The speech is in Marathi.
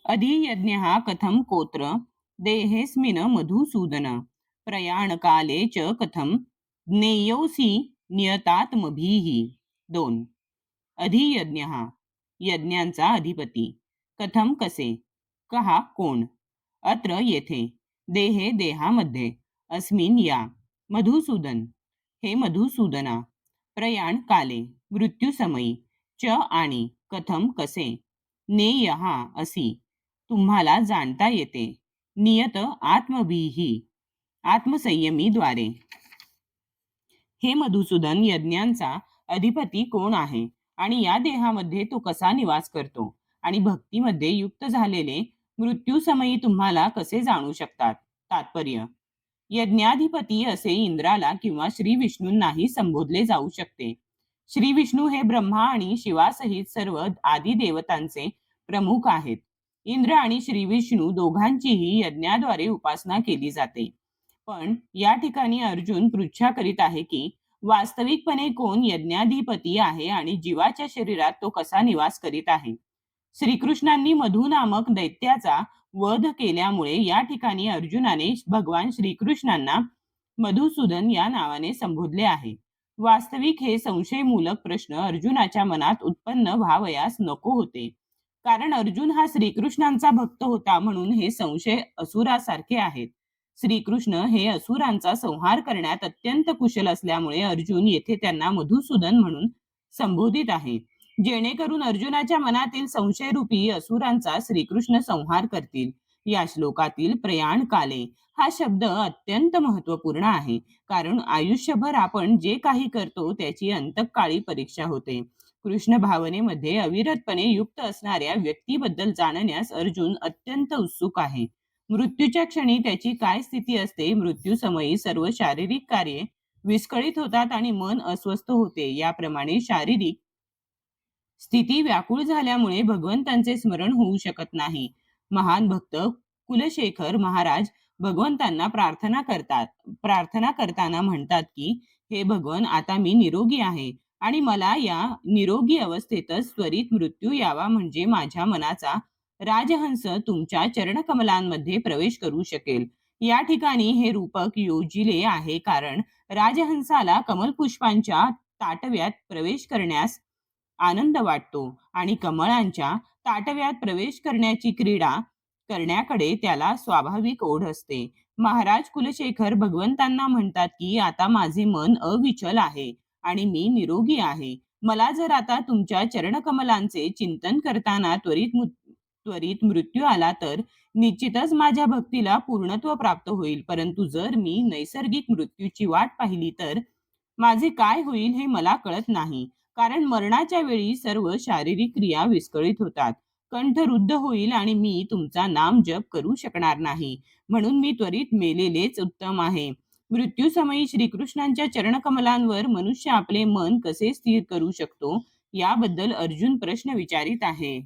अधियज्ञः कथं कोत्र देहेऽस्मिन् मधुसूदन प्रयाणकाले च कथं ज्ञेयोऽसि नियतात्मभिः. 2. अधियज्ञः यज्ञांचा अधिपती. कथम कसे. कहा कोण. अत्र येथे. देहे देहामध्ये. अस्मिन या. मधुसूदन हे मधुसूदना. प्रयाण काले मृत्यूसमयी. च आणि कथम कसे. नेयः असी तुम्हाला जाणता येते. नियत आत्मभिः आत्मसंयमीद्वारे. हे मधुसूदन, यज्ञांचा अधिपती कोण आहे आणि या देहामध्ये तो कसा निवास करतो आणि भक्तीमध्ये युक्त झालेले मृत्यूसमयी तुम्हाला कसे जाणू शकतात. तात्पर्य: यज्ञाधिपती असे इंद्राला किंवा श्री विष्णूंनाही संबोधले जाऊ शकते. श्री विष्णू हे ब्रह्मा आणि शिवासहित सर्व आदी देवतांचे प्रमुख आहेत. इंद्र आणि श्री विष्णू दोघांचीही यज्ञाद्वारे उपासना केली जाते. पण या ठिकाणी अर्जुन पृच्छा करीत आहे की वास्तविकपणे कोण यज्ञाधिपती आहे आणि जीवाच्या शरीरात तो कसा निवास करीत आहे. श्रीकृष्णांनी मधु नामक दैत्याचा वध केल्यामुळे या ठिकाणी अर्जुनाने भगवान श्रीकृष्णांना मधुसूदन या नावाने संबोधले आहे. वास्तविक हे संशयमूलक प्रश्न अर्जुनाच्या मनात उत्पन्न व्हावयास नको होते, कारण अर्जुन हा श्रीकृष्णांचा भक्त होता. म्हणून हे संशय असुरासारखे आहेत. श्रीकृष्ण हे असुरांचा संहार करण्यात अत्यंत कुशल असल्यामुळे अर्जुन येथे त्यांना मधुसूदन म्हणून संबोधित आहे, जेणेकरून अर्जुनाच्या मनातील संशयरूपी असुरांचा श्रीकृष्ण संहार करतील. या श्लोकातील प्रयाण काले हा शब्द अत्यंत महत्वपूर्ण आहे, कारण आयुष्यभर आपण जे काही करतो त्याची अंतकाळी परीक्षा होते. कृष्ण भावनेमध्ये अविरतपणे युक्त असणाऱ्या व्यक्तीबद्दल जाणण्यास अर्जुन अत्यंत उत्सुक आहे. मृत्यूच्या क्षणी त्याची काय स्थिती असते. मृत्यूसमयी सर्व शारीरिक कार्ये विस्कळीत होतात आणि मन अस्वस्थ होते. याप्रमाणे शारीरिक स्थिती व्याकुळ झाल्यामुळे भगवंतांचे स्मरण होऊ शकत नाही. महान भक्त कुलशेखर महाराज भगवंतांना प्रार्थना करताना म्हणतात की हे भगवन, आता मी निरोगी आहे आणि मला या निरोगी अवस्थेतच त्वरित मृत्यू यावा, म्हणजे माझ्या मनाचा राजहंस तुमच्या चरणकमलांमध्ये प्रवेश करू शकेल. या ठिकाणी हे रूपक योजिले आहे, कारण राजहंसाला कमलपुष्पांच्या ताटव्यात प्रवेश करण्यास आनंद वाटतो आणि कमळांच्या ताटव्यात प्रवेश करण्याची क्रीडा करण्याकडे त्याला स्वाभाविक ओढ असते. महाराज कुलशेखर भगवंतांना म्हणतात की आता माझे मन अविचल आहे आणि मी निरोगी आहे. मला जर आता तुमच्या चरणकमलांचे चिंतन करताना त्वरित मृत्यू आला तर निश्चितच माझ्या भक्तीला पूर्णत्व प्राप्त होईल. परंतु जर मी नैसर्गिक मृत्यूची वाट पाहिली तर माझे काय होईल हे मला कळत नाही, कारण मरणाच्या वेळी सर्व शारीरिक क्रिया विस्कळीत होतात. कंठ रुद्ध होईल आणि मी तुमचा नाम जप करू शकणार नाही. म्हणून मी त्वरित मेलेलेच उत्तम आहे. मृत्यूसमयी श्रीकृष्णांच्या चरणकमलांवर मनुष्य आपले मन कसे स्थिर करू शकतो, याबद्दल अर्जुन प्रश्न विचारित आहे.